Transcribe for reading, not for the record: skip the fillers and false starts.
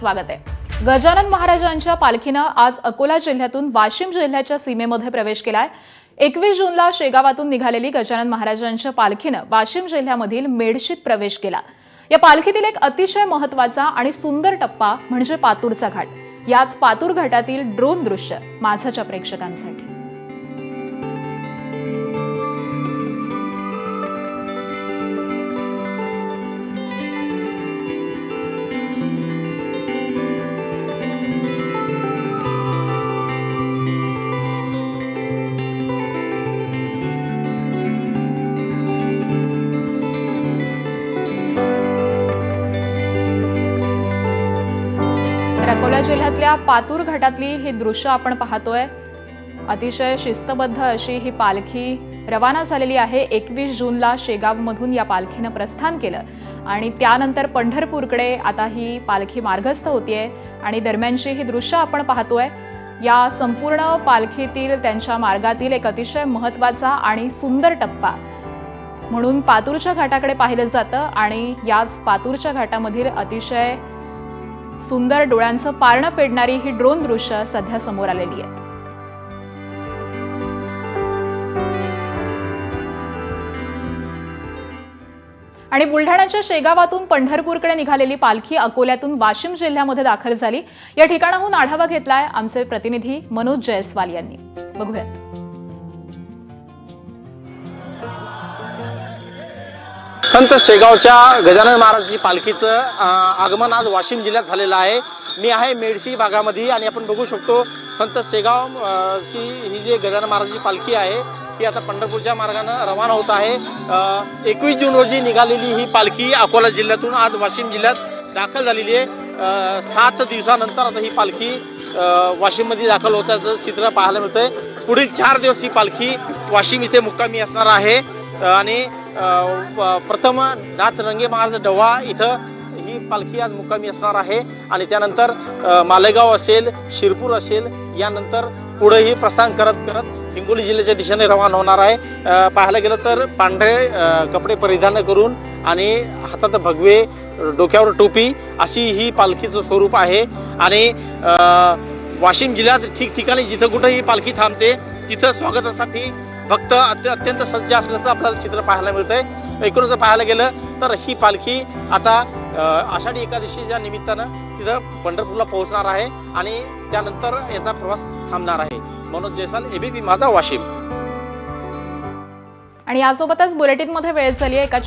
स्वागत आहे। गजानन महाराजांच्या पालखीनं आज अकोला जिल्ह्यातून वाशिम जिल्ह्याच्या सीमेमध्ये प्रवेश केलाय। 21 जूनला शेगावातून निघालेली गजानन महाराजांच्या पालखीनं वाशिम जिल्ह्यामधील मेडशीत प्रवेश केला। या पालखीतील एक अतिशय महत्त्वाचा आणि सुंदर टप्पा म्हणजे पातूरचा घाट। याच पातूर घाटातील ड्रोन दृश्य माझाच्या प्रेक्षकांसाठी। अकोला जिल्ह्यातल्या पातूर घाटातली ही दृश्य आपण पाहतोय। अतिशय शिस्तबद्ध अशी ही पालखी रवाना झालेली आहे। 21 जूनला शेगावमधून या पालखीनं प्रस्थान केलं आणि त्यानंतर पंढरपूरकडे आता ही पालखी मार्गस्थ होतीये आणि दरम्यानची ही दृश्य आपण पाहतोय। या संपूर्ण पालखीतील त्यांच्या मार्गातील एक अतिशय महत्त्वाचा आणि सुंदर टप्पा म्हणून पातूरच्या घाटाकडे पाहिलं जातं आणि याच पातूरच्या घाटामधील अतिशय सुंदर डोळ्यांचं पारणं फेडणारी ही ड्रोन दृश्य सध्या समोर आलेली आहेत। आणि बुलढाण्याच्या शेगावातून पंढरपूरकडे निघालेली पालखी अकोल्यातून वाशिम जिल्ह्यामध्ये दाखल झाली। या ठिकाणाहून आढावा घेतलाय आमचे प्रतिनिधी मनोज जयस्वाल यांनी। बघूयात। संत शेगावच्या गजानन महाराजांची पालखीचं आगमन आज वाशिम जिल्ह्यात झालेलं आहे। मी आहे मेडशी भागामध्ये आणि आपण बघू शकतो संत शेगाव ची ही जी गजानन महाराजांची पालखी आहे ती आता पंढरपूरच्या मार्गाने रवाना होत आहे। 21 जून रोजी निघालेली ही पालखी अकोला जिल्ह्यातून आज वाशिम जिल्ह्यात दाखल झालेली आहे। 7 दिवसानंतर आता ही पालखी वाशिम मध्ये दाखल होण्याचं चित्र पाहायला मिळतंय। पुढील 4 दिवस ही पालखी वाशिम इथे मुक्कामी असणार आहे आणि प्रथम नाथ रंगे महाराज डव्हा इथं ही पालखी आज मुक्कामी असणार आहे आणि त्यानंतर मालेगाव असेल, शिरपूर असेल, यानंतर पुढेही प्रस्थान करत करत हिंगोली जिल्ह्याच्या दिशेने रवाना होणार आहे। पाहायला गेलं तर पांढरे कपडे परिधान करून आणि हातात भगवे, डोक्यावर टोपी अशी ही पालखीचं स्वरूप आहे आणि वाशिम जिल्ह्यात ठिकठिकाणी जिथं कुठं ही पालखी थांबते तिथं स्वागतासाठी भक्त अत्यंत सज्ज असल्याचं आपल्याला चित्र पाहायला मिळतंय। एकूणच पाहायला गेलं तर ही पालखी आता आषाढी एकादशीच्या निमित्तानं तिथं पंढरपूरला पोहोचणार आहे आणि त्यानंतर याचा प्रवास थांबणार आहे। मनोज जयस्वाल, एबीपी माझा, वाशिम। आणि यासोबतच बुलेटिनमध्ये वेळ झाली आहे एका